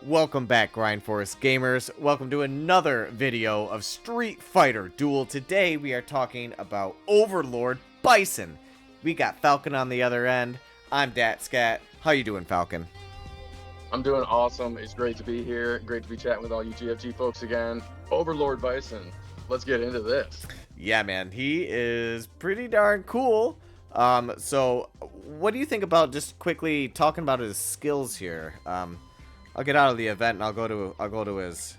Welcome back, Grind Force gamers. Welcome to another video of Street Fighter Duel. Today we are talking about Overlord Bison. We got Falcon on the other end. I'm DatScat. How you doing, Falcon? I'm doing awesome. It's great to be here. Great to be chatting with all you GFG folks again. Overlord Bison. Let's get into this. Yeah, man. He is pretty darn cool. So what do you think about just quickly talking about his skills here? I'll get out of the event and I'll go to his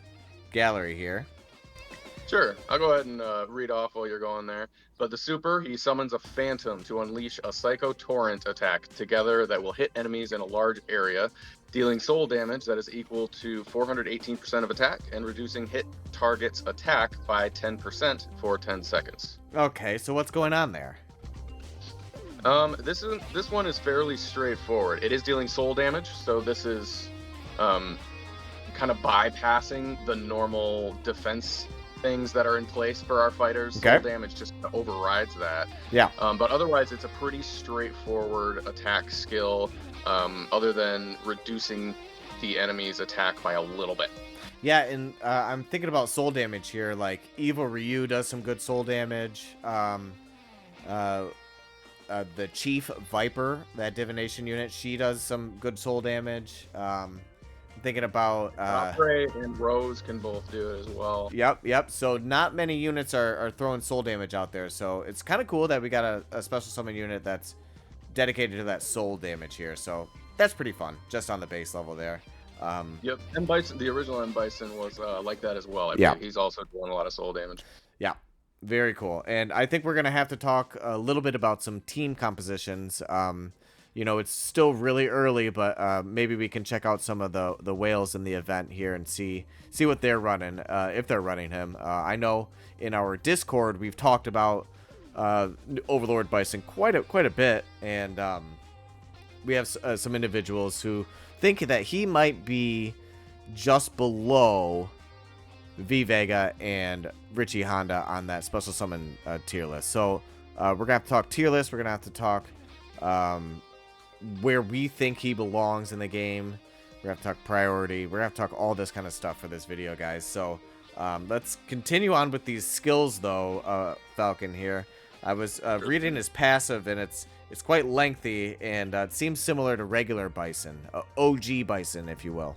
gallery here. Sure, I'll go ahead and read off while you're going there. But the super, he summons a phantom to unleash a psycho torrent attack together that will hit enemies in a large area, dealing soul damage that is equal to 418% of attack and reducing hit target's attack by 10% for 10 seconds. Okay, so what's going on there? This one is fairly straightforward. It is dealing soul damage, so this is kind of bypassing the normal defense things that are in place for our fighters. Okay. Soul damage just overrides that. Yeah. But otherwise, it's a pretty straightforward attack skill, other than reducing the enemy's attack by a little bit. Yeah, and I'm thinking about soul damage here. Like, Evil Ryu does some good soul damage. The Chief Viper, that divination unit, she does some good soul damage. I'm thinking about Osprey and Rose can both do it as well. Yep. So not many units are throwing soul damage out there. So it's kind of cool that we got a special summon unit that's dedicated to that soul damage here. So that's pretty fun, just on the base level there. Yep, M. Bison, the original M. Bison was like that as well. Yeah. He's also doing a lot of soul damage. Yeah, very cool. And I think we're going to have to talk a little bit about some team compositions. You know, it's still really early, but maybe we can check out some of the whales in the event here and see what they're running, if they're running him. I know in our Discord we've talked about Overlord Bison quite a bit, and we have some individuals who think that he might be just below V Vega and Richie Honda on that special summon tier list. So we're gonna have to talk tier list. We're gonna have to talk where we think he belongs in the game. We're gonna have to talk priority. We're gonna have to talk all this kind of stuff for this video, guys. So let's continue on with these skills, though. Falcon here. I was reading his passive, and it's quite lengthy, and it seems similar to regular Bison, OG Bison, if you will.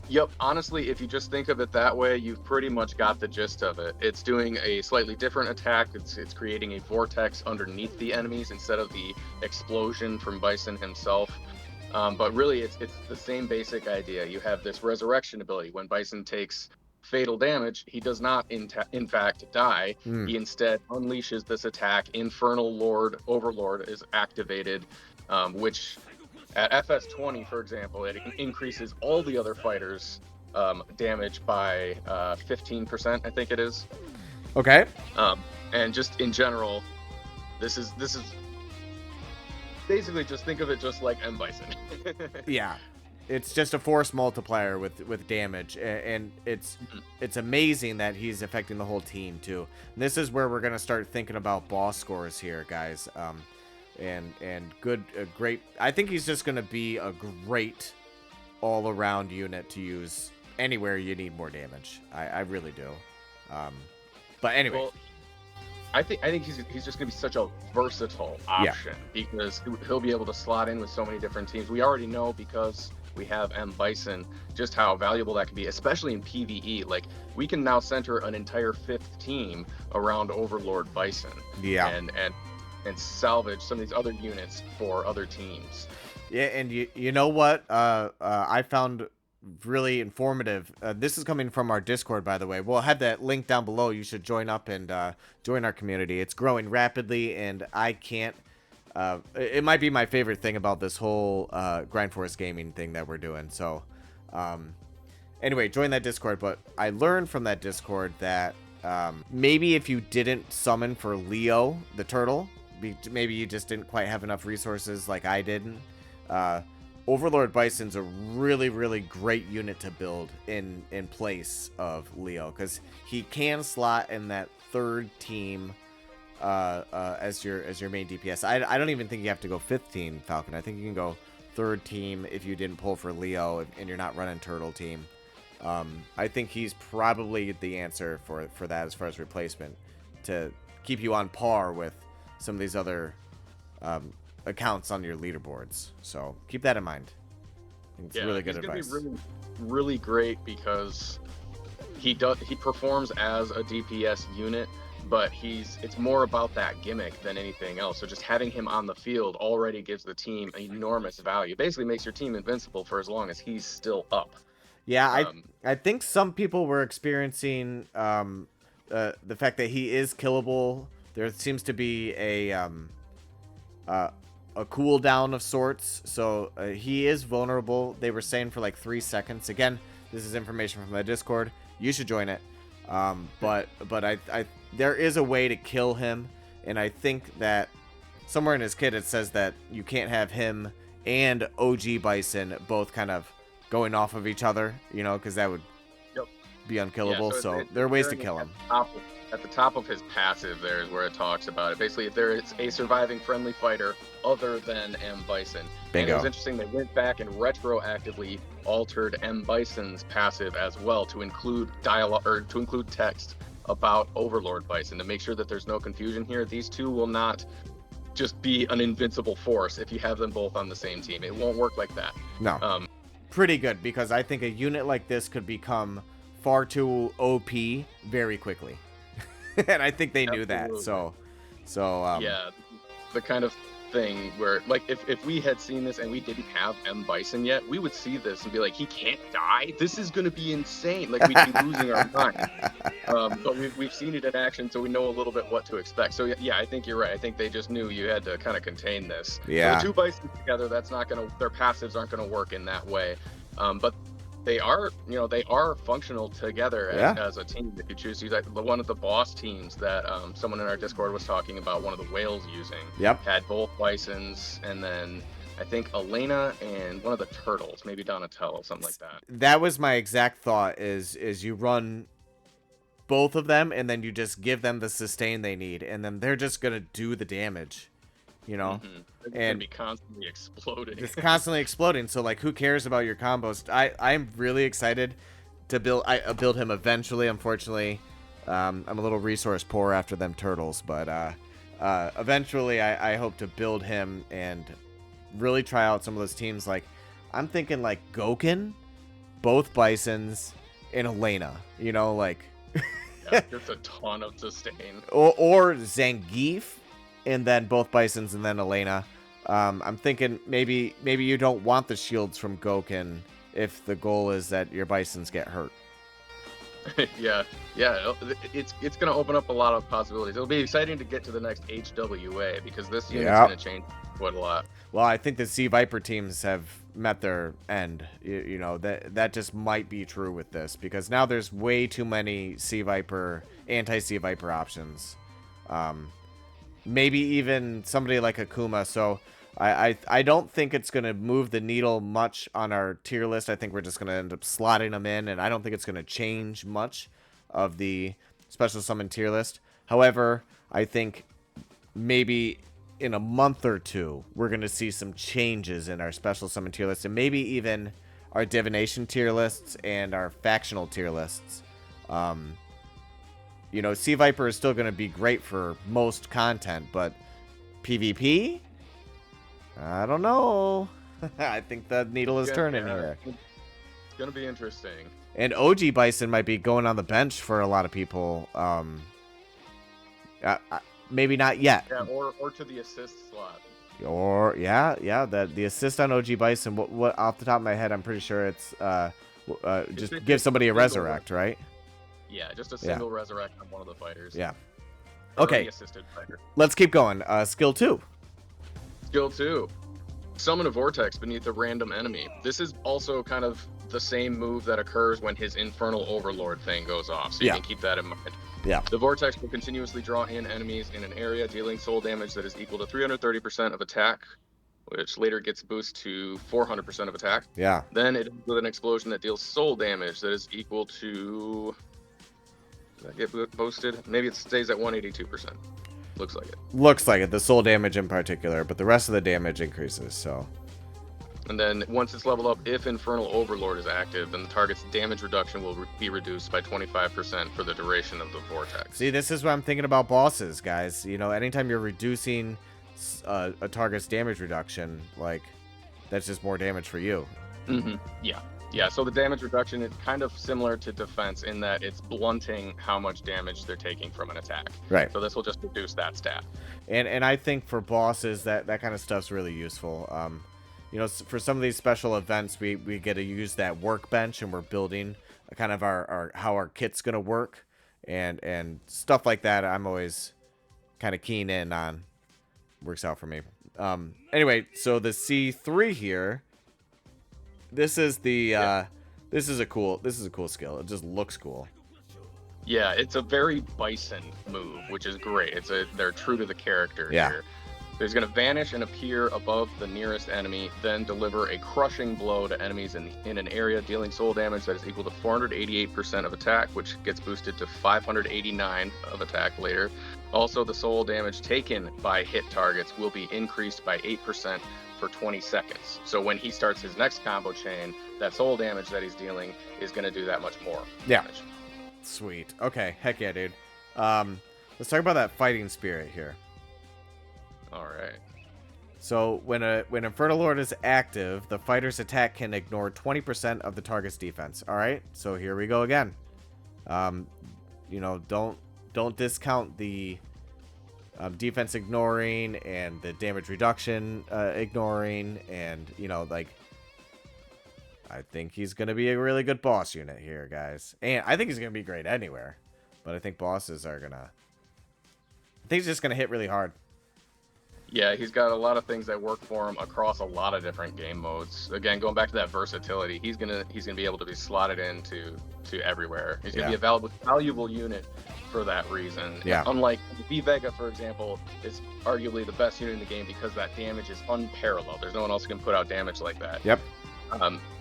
Yep, honestly, if you just think of it that way, you've pretty much got the gist of it. It's doing a slightly different attack. It's creating a vortex underneath the enemies instead of the explosion from Bison himself. But really, it's the same basic idea. You have this resurrection ability. When Bison takes fatal damage, he does not in fact die. He instead unleashes this attack. Infernal Lord Overlord is activated, which at FS20, for example, it increases all the other fighters' damage by 15%, I think it is. Okay. And just in general, this is basically, just think of it just like M. Bison. Yeah. It's just a force multiplier with damage, and it's amazing that he's affecting the whole team too. And this is where we're gonna start thinking about boss scores here, guys. And great. I think he's just gonna be a great all-around unit to use anywhere you need more damage. I really do. But anyway. Well, I think he's just gonna be such a versatile option, because he'll be able to slot in with so many different teams. We already know, because we have M. Bison, just how valuable that can be, especially in PvE. Like, we can now center an entire 5th team around Overlord Bison. Yeah. And salvage some of these other units for other teams. Yeah, and you know what I found really informative? This is coming from our Discord, by the way. We'll have that link down below. You should join up and join our community. It's growing rapidly, and I can't it might be my favorite thing about this whole Grind Force gaming thing that we're doing. So anyway, join that Discord. But I learned from that Discord that maybe if you didn't summon for Leo the turtle, maybe you just didn't quite have enough resources like I didn't, Overlord Bison's a really great unit to build in place of Leo, because he can slot in that 3rd team as your main DPS. I don't even think you have to go 15, Falcon. I think you can go third team if you didn't pull for Leo and you're not running Turtle Team. I think he's probably the answer for that as far as replacement to keep you on par with some of these other accounts on your leaderboards. So keep that in mind. I think it's really good advice. He's gonna be really great because he performs as a DPS unit, but it's more about that gimmick than anything else. So just having him on the field already gives the team enormous value. Basically makes your team invincible for as long as he's still up. Yeah, I think some people were experiencing the fact that he is killable. There seems to be a cooldown of sorts, so he is vulnerable. They were saying for like 3 seconds. Again, this is information from the Discord. You should join it. But I there is a way to kill him, and I think that somewhere in his kit it says that you can't have him and OG Bison both kind of going off of each other, you know, because that would be unkillable. Yeah, so there are ways to kill him. At the top of his passive, there is where it talks about it. Basically, if there is a surviving friendly fighter other than M. Bison. Bingo. And it was interesting, they went back and retroactively altered M. Bison's passive as well to include dialogue or to include text about Overlord Bison to make sure that there's no confusion here. These two will not just be an invincible force if you have them both on the same team. It won't work like that. No. Pretty good, because I think a unit like this could become far too OP very quickly. And I think they knew that. So yeah, the kind of thing where, like, if we had seen this and we didn't have M. Bison yet, we would see this and be like, he can't die? This is going to be insane. Like, we'd be losing our mind. But we've seen it in action, so we know a little bit what to expect. So, yeah, I think you're right. I think they just knew you had to kind of contain this. Yeah. So the two Bisons together, that's not going to, their passives aren't going to work in that way. But they are, they are functional together as a team if you choose to use that. One of the boss teams that someone in our Discord was talking about, one of the whales using, had both Bisons, and then I think Elena and one of the turtles, maybe Donatello, something like that. That was my exact thought, is you run both of them and then you just give them the sustain they need, and then they're just going to do the damage. You know, It's gonna be constantly exploding. It's constantly exploding. So, like, who cares about your combos? I'm really excited to build him eventually. Unfortunately, I'm a little resource poor after them turtles, but eventually I hope to build him and really try out some of those teams. Like, I'm thinking like Goken, both Bisons, and Elena. You know, like just a ton of sustain. Or Zangief. And then both Bisons and then Elena. I'm thinking maybe you don't want the shields from Goken if the goal is that your Bisons get hurt. yeah, it's going to open up a lot of possibilities. It'll be exciting to get to the next HWA because this unit's going to change quite a lot. Well, I think the Sea Viper teams have met their end. You know, that just might be true with this because now there's way too many Sea Viper, anti-Sea Viper options. Maybe even somebody like Akuma. So I don't think it's going to move the needle much on our tier list. I think we're just going to end up slotting them in, and I don't think it's going to change much of the special summon tier list. However, I think maybe in a month or two, we're going to see some changes in our special summon tier list, and maybe even our divination tier lists and our factional tier lists. You know, Sea Viper is still going to be great for most content, but PvP? I don't know. I think the needle is turning here. It's going to be interesting. And OG Bison might be going on the bench for a lot of people. Maybe not yet. Yeah, or to the assist slot. Or, the assist on OG Bison, what off the top of my head, I'm pretty sure it's just give somebody a resurrect, right? Yeah, just a single resurrect on one of the fighters. Yeah. Or Okay. the assisted fighter. Let's keep going. Skill 2. Skill 2. Summon a vortex beneath a random enemy. This is also kind of the same move that occurs when his infernal overlord thing goes off, so you can keep that in mind. Yeah. The vortex will continuously draw in enemies in an area, dealing soul damage that is equal to 330% of attack, which later gets boosted to 400% of attack. Yeah. Then it ends with an explosion that deals soul damage that is equal to... Does that get boosted? Maybe it stays at 182%. Looks like it. Looks like it. The soul damage in particular, but the rest of the damage increases, so... And then once it's leveled up, if Infernal Overlord is active, then the target's damage reduction will be reduced by 25% for the duration of the vortex. See, this is what I'm thinking about bosses, guys. You know, anytime you're reducing a target's damage reduction, like, that's just more damage for you. Yeah. Yeah, so the damage reduction is kind of similar to defense in that it's blunting how much damage they're taking from an attack. Right. So this will just reduce that stat. And I think for bosses, that kind of stuff's really useful. You know, for some of these special events, we get to use that workbench, and we're building kind of our how our kit's gonna work, and stuff like that. I'm always kind of keen in on. Works out for me. Anyway, so the C3 here. This is the this is a cool skill. It just looks cool. Yeah, it's a very Bison move, which is great. They're true to the character here. He's going to vanish and appear above the nearest enemy, then deliver a crushing blow to enemies in an area, dealing soul damage that is equal to 488% of attack, which gets boosted to 589 of attack later. Also, the soul damage taken by hit targets will be increased by 8% for 20 seconds. So when he starts his next combo chain, that soul damage that he's dealing is going to do that much more damage. Sweet. Okay, heck yeah, dude. Let's talk about that fighting spirit here. All right. So when Infernal Lord is active, the fighter's attack can ignore 20% of the target's defense. All right. So here we go again. You know, don't discount the defense ignoring and the damage reduction ignoring, and you know, like, I think he's gonna be a really good boss unit here, guys. And I think he's gonna be great anywhere, but I think bosses are gonna. I think he's just gonna hit really hard. Yeah, he's got a lot of things that work for him across a lot of different game modes. Again, going back to that versatility, he's gonna be able to be slotted into everywhere. He's gonna be a valuable unit for that reason. Yeah. Unlike V Vega, for example, is arguably the best unit in the game because that damage is unparalleled. There's no one else who can put out damage like that. Yep.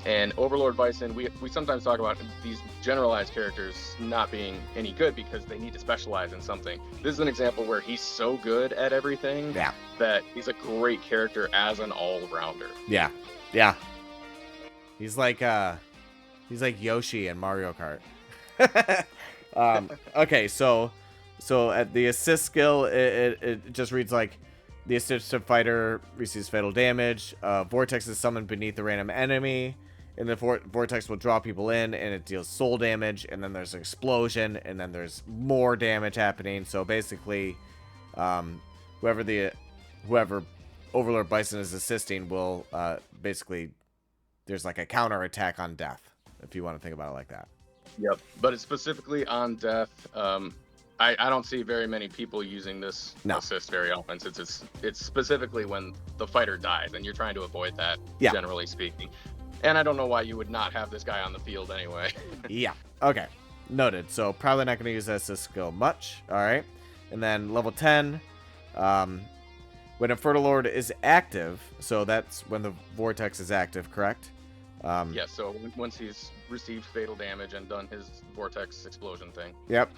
And Overlord Bison, we sometimes talk about these generalized characters not being any good because they need to specialize in something. This is an example where he's so good at everything that he's a great character as an all-rounder. Yeah. He's like Yoshi in Mario Kart. Okay, so at the assist skill, it just reads like, the assisted fighter receives fatal damage. Vortex is summoned beneath the random enemy, and the vortex will draw people in, and it deals soul damage. And then there's an explosion, and then there's more damage happening. So basically, whoever Overlord Bison is assisting will basically, there's like a counter attack on death, if you want to think about it like that. Yep, but it's specifically on death. I don't see very many people using this assist very often, since it's specifically when the fighter dies, and you're trying to avoid that, generally speaking. And I don't know why you would not have this guy on the field anyway. Yeah. Okay. Noted. So probably not going to use that assist skill much. All right. And then level 10, when Infernal Lord is active, so that's when the vortex is active, correct? Yeah, so once he's received fatal damage and done his vortex explosion thing. Yep.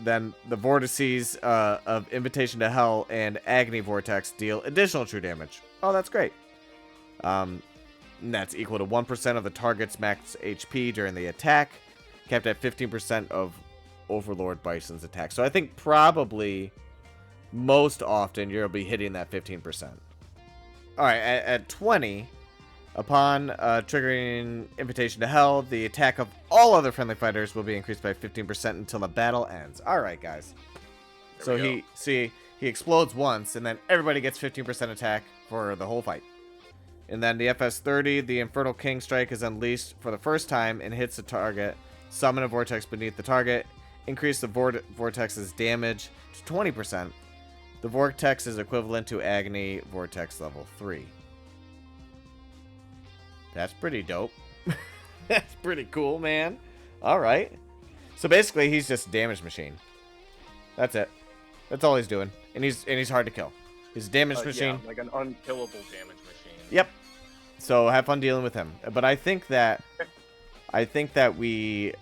Then the vortices of Invitation to Hell and Agony Vortex deal additional true damage. Oh, that's great. And that's equal to 1% of the target's max HP during the attack, capped at 15% of Overlord Bison's attack. So I think probably most often you'll be hitting that 15%. All right, at 20... Upon triggering Invitation to Hell, the attack of all other friendly fighters will be increased by 15% until the battle ends. All right, guys. So he explodes once, and then everybody gets 15% attack for the whole fight. And then the FS30, the Infernal King Strike is unleashed for the first time and hits the target. Summon a vortex beneath the target. Increase the vortex's damage to 20%. The vortex is equivalent to Agony Vortex level 3. That's pretty dope. That's pretty cool, man. All right. So basically, he's just a damage machine. That's it. That's all he's doing, and he's hard to kill. He's a damage machine. Yeah, like an unkillable damage machine. Yep. So have fun dealing with him. But I think that we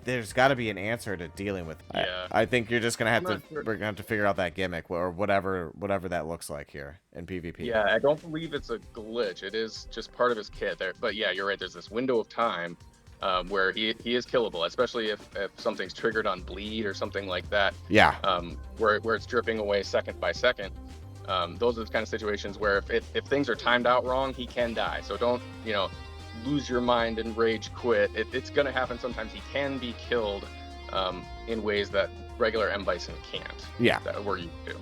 There's got to be an answer to dealing with. Yeah. I think you're just gonna have I'm to not sure. we're gonna have to figure out that gimmick or whatever that looks like here in PvP. Yeah, I don't believe it's a glitch. It is just part of his kit there. But yeah, you're right. There's this window of time where he is killable, especially if something's triggered on bleed or something like that. Yeah. Where it's dripping away second by second. Those are the kind of situations where if things are timed out wrong, he can die. So don't lose your mind and rage quit. It's going to happen sometimes. He can be killed in ways that regular M Bison can't. Yeah. That we're used to.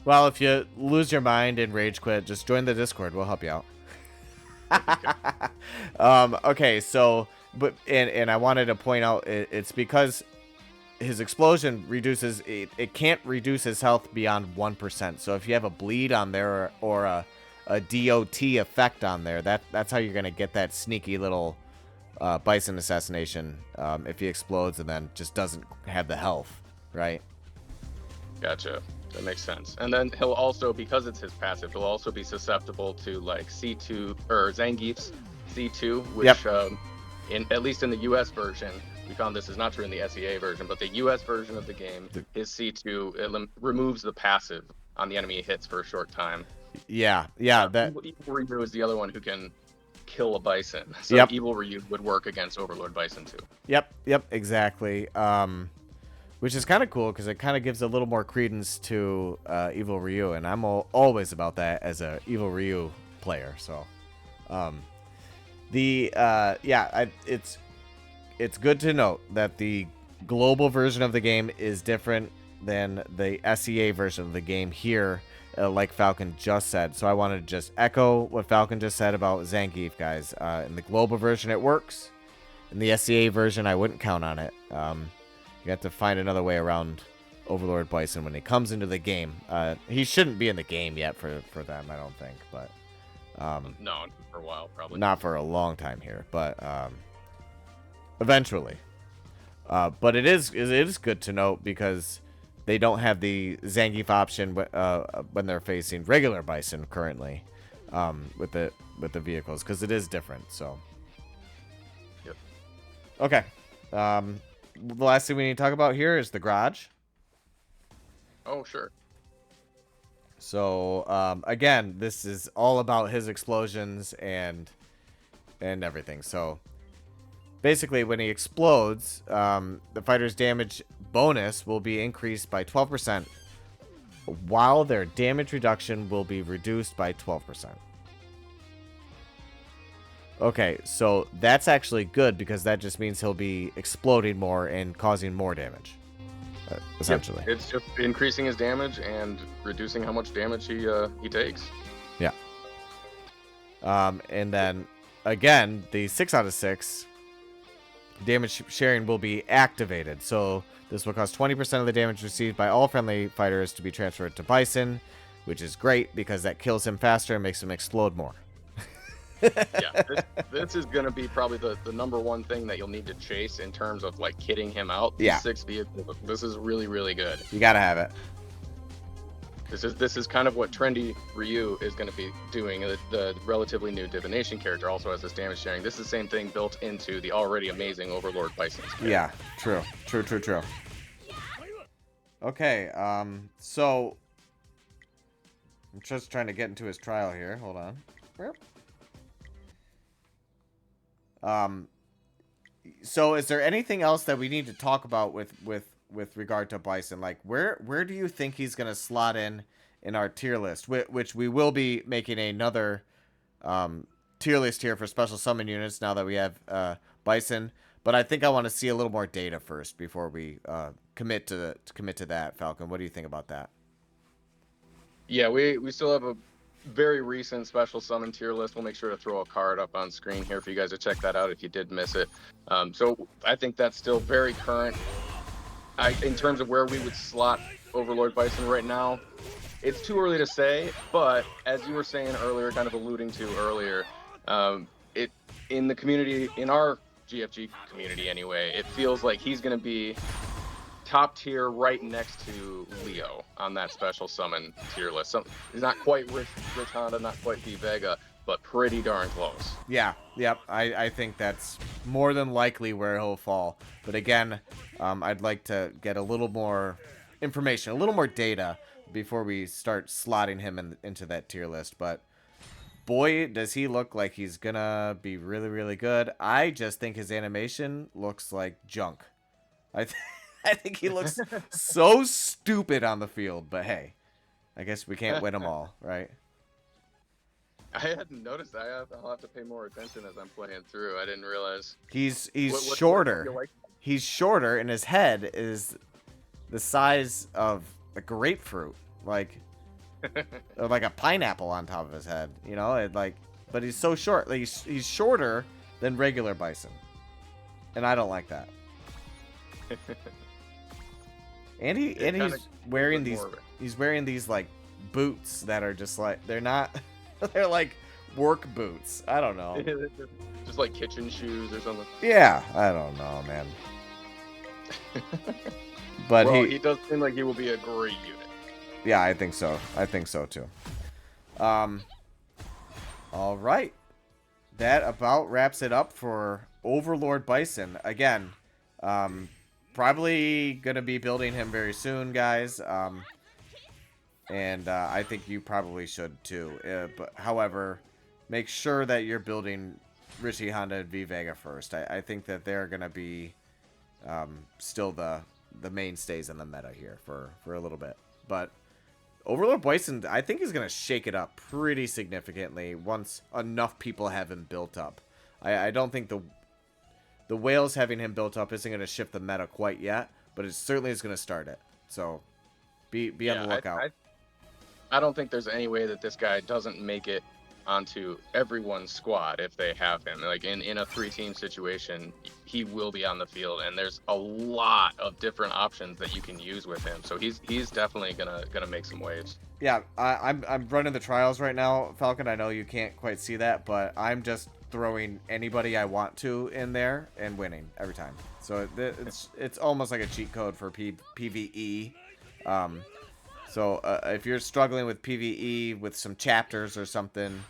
Well, if you lose your mind and rage quit, just join the Discord. We'll help you out. Okay, so and I wanted to point out it's because his explosion reduces it can't reduce his health beyond 1%. So if you have a bleed on there or a DOT effect on there, that's how you're gonna get that sneaky little Bison assassination if he explodes and then just doesn't have the health, right? Gotcha. That makes sense. And then he'll also, because it's his passive, he'll also be susceptible to like C2 or Zangief's C2, which at least in the US version, we found this is not true in the SEA version, but the US version of the game, his C2 removes the passive on the enemy he hits for a short time. Yeah. Evil Ryu is the other one who can kill a Bison. So Evil Ryu would work against Overlord Bison too. Yep, exactly. Which is kind of cool because it kind of gives a little more credence to Evil Ryu, and I'm always about that as a Evil Ryu player. So, it's good to note that the global version of the game is different than the SEA version of the game here, like Falcon just said. So I wanted to just echo what Falcon just said about Zangief, guys. In the global version, it works. In the SEA version, I wouldn't count on it. You have to find another way around Overlord Bison when he comes into the game. He shouldn't be in the game yet for them, I don't think. But no, for a while probably. Not for a long time here, but eventually. But it is good to note because they don't have the Zangief option when they're facing regular Bison currently with the vehicles, because it is different. So. Yep. Okay. The last thing we need to talk about here is the garage. Oh, sure. So, again, this is all about his explosions and everything. So, basically, when he explodes, the fighter's damage bonus will be increased by 12%, while their damage reduction will be reduced by 12%. Okay, so that's actually good because that just means he'll be exploding more and causing more damage, essentially. Yep. It's just increasing his damage and reducing how much damage he takes. Yeah. And then, again, the 6 out of 6 damage sharing will be activated. So this will cause 20% of the damage received by all friendly fighters to be transferred to Bison, which is great because that kills him faster and makes him explode more. Yeah, this is going to be probably the number one thing that you'll need to chase in terms of like kitting him out. Yeah. 6 vehicles. This is really, really good. You gotta have it. This is kind of what trendy Ryu is going to be doing. The relatively new divination character also has this damage sharing. This is the same thing built into the already amazing Overlord Bison. Yeah, true. Okay, so I'm just trying to get into his trial here. Hold on. So is there anything else that we need to talk about with regard to Bison? Like, where do you think he's gonna slot in our tier list? Which we will be making another tier list here for special summon units now that we have Bison. But I think I want to see a little more data first before we commit to that. Falcon, what do you think about that? Yeah, we still have a very recent special summon tier list. We'll make sure to throw a card up on screen here for you guys to check that out if you did miss it. So I think that's still very current. In terms of where we would slot Overlord Bison right now, it's too early to say, but as you were saying earlier, kind of alluding to earlier, it in the community, in our GFG community anyway, it feels like he's going to be top tier right next to Leo on that special summon tier list. He's not quite Rich Honda, not quite V Vega, but pretty darn close. Yeah, yep. I think that's more than likely where he'll fall. But again, I'd like to get a little more information, a little more data before we start slotting him into that tier list. But boy, does he look like he's gonna be really, really good. I just think his animation looks like junk. I think he looks so stupid on the field. But hey, I guess we can't win them all, right? I hadn't noticed that. I'll have to pay more attention as I'm playing through. I didn't realize. He's What do you shorter. like? He's shorter, and his head is the size of a grapefruit, or like a pineapple on top of his head. You know, but he's so short. Like he's shorter than regular bison, and I don't like that. And he's wearing these. He's wearing these like boots that are just like they're not. They're like work boots. I don't know. Just like kitchen shoes or something. Yeah, I don't know, man. But well, he does seem like he will be a great unit. Yeah, I think so. I think so too. All right. That about wraps it up for Overlord Bison. Again, probably gonna be building him very soon, guys. And I think you probably should too. But however, make sure that you're building Richie, Honda, and V Vega first. I think that they're gonna be still the mainstays in the meta here for a little bit. But Overlord Bison, I think, is gonna shake it up pretty significantly once enough people have him built up. I don't think the whales having him built up isn't gonna shift the meta quite yet, but it certainly is gonna start it. So be on the lookout. I don't think there's any way that this guy doesn't make it onto everyone's squad if they have him. Like in a 3-team situation, he will be on the field, and there's a lot of different options that you can use with him. So he's definitely gonna make some waves. Yeah, I'm running the trials right now, Falcon. I know you can't quite see that, but I'm just throwing anybody I want to in there and winning every time. So it's almost like a cheat code for PvE. So if you're struggling with PvE with some chapters or something,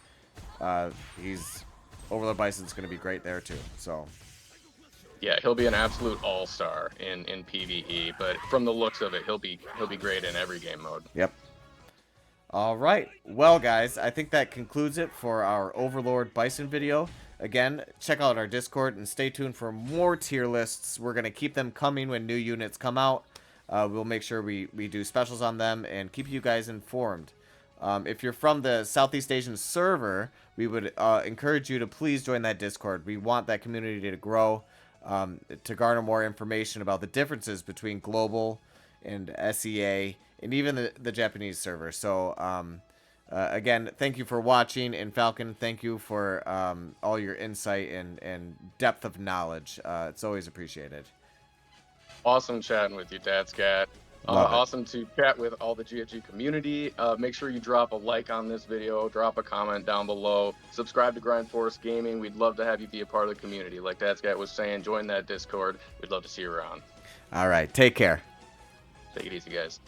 Overlord Bison's going to be great there too. So yeah, he'll be an absolute all-star in PvE, but from the looks of it, he'll be great in every game mode. Yep. All right. Well, guys, I think that concludes it for our Overlord Bison video. Again, check out our Discord and stay tuned for more tier lists. We're going to keep them coming when new units come out. We'll make sure we do specials on them and keep you guys informed. If you're from the Southeast Asian server, we would encourage you to please join that Discord. We want that community to grow, to garner more information about the differences between global and SEA and even the Japanese server. So, again, thank you for watching. And Falcon, thank you for all your insight and depth of knowledge. It's always appreciated. Awesome chatting with you, DadScat. Awesome to chat with all the GFG community. Make sure you drop a like on this video, drop a comment down below, subscribe to Grind Force Gaming. We'd love to have you be a part of the community. Like DadScat was saying, join that Discord. We'd love to see you around. All right, take care. Take it easy, guys.